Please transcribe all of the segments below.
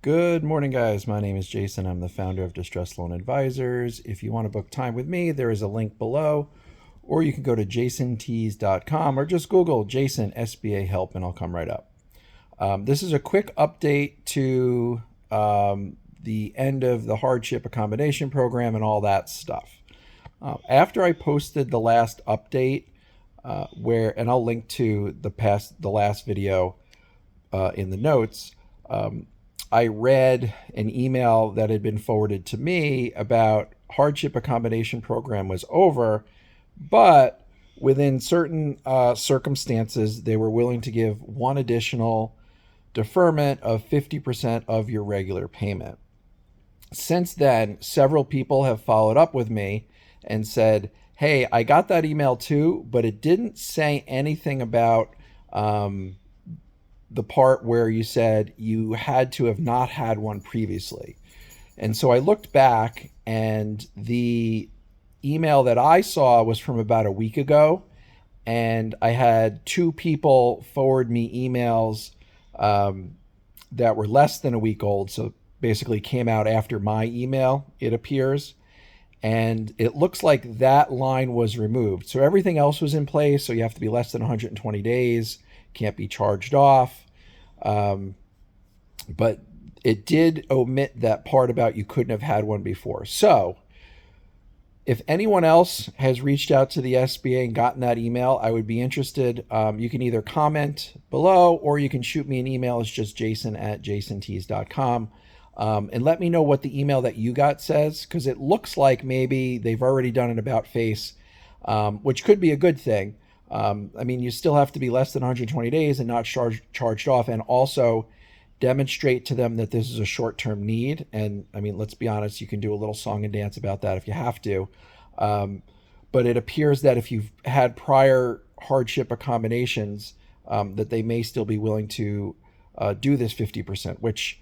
Good morning, guys. My name is Jason. I'm the founder of Distress Loan Advisors. If you want to book time with me, there is a link below, or you can go to jasontees.com or just Google Jason SBA Help and I'll come right up. This is a quick update to the end of the hardship accommodation program and all that stuff. After I posted the last update, and I'll link to the last video in the notes. I read an email that had been forwarded to me about hardship accommodation program was over, but within certain circumstances, they were willing to give one additional deferment of 50% of your regular payment. Since then, several people have followed up with me and said, hey, I got that email too, but it didn't say anything about the part where you said you had to have not had one previously. And so I looked back, and the email that I saw was from about a week ago. And I had two people forward me emails that were less than a week old. So basically came out after my email, it appears. And it looks like that line was removed. So everything else was in place. So you have to be less than 120 days, can't be charged off. But it did omit that part about you couldn't have had one before. So if anyone else has reached out to the SBA and gotten that email, I would be interested. You can either comment below or you can shoot me an email. It's just jason@jasontees.com. And let me know what the email that you got says, because it looks like maybe they've already done an about face, which could be a good thing. I mean, you still have to be less than 120 days and not charged off, and also demonstrate to them that this is a short-term need. And I mean, let's be honest, you can do a little song and dance about that if you have to. But it appears that if you've had prior hardship accommodations, that they may still be willing to do this 50%, which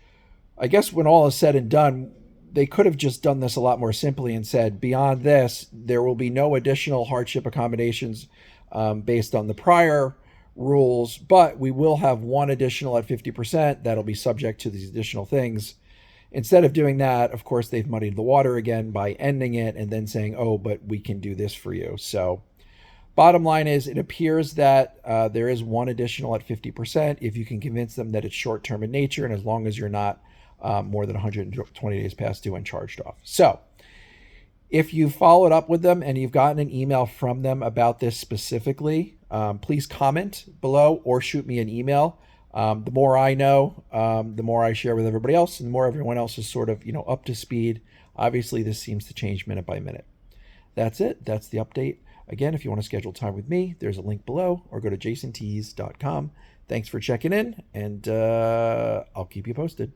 I guess when all is said and done, they could have just done this a lot more simply and said, beyond this, there will be no additional hardship accommodations based on the prior rules, but we will have one additional at 50% that'll be subject to these additional things. Instead of doing that, of course, they've muddied the water again by ending it and then saying, oh, but we can do this for you. So bottom line is, it appears that there is one additional at 50% if you can convince them that it's short-term in nature, and as long as you're not more than 120 days past due and charged off. So if you followed up with them and you've gotten an email from them about this specifically, please comment below or shoot me an email. The more I know, the more I share with everybody else, and the more everyone else is sort of, up to speed. Obviously, this seems to change minute by minute. That's it. That's the update. Again, if you want to schedule time with me, there's a link below, or go to jasontees.com. Thanks for checking in, and I'll keep you posted.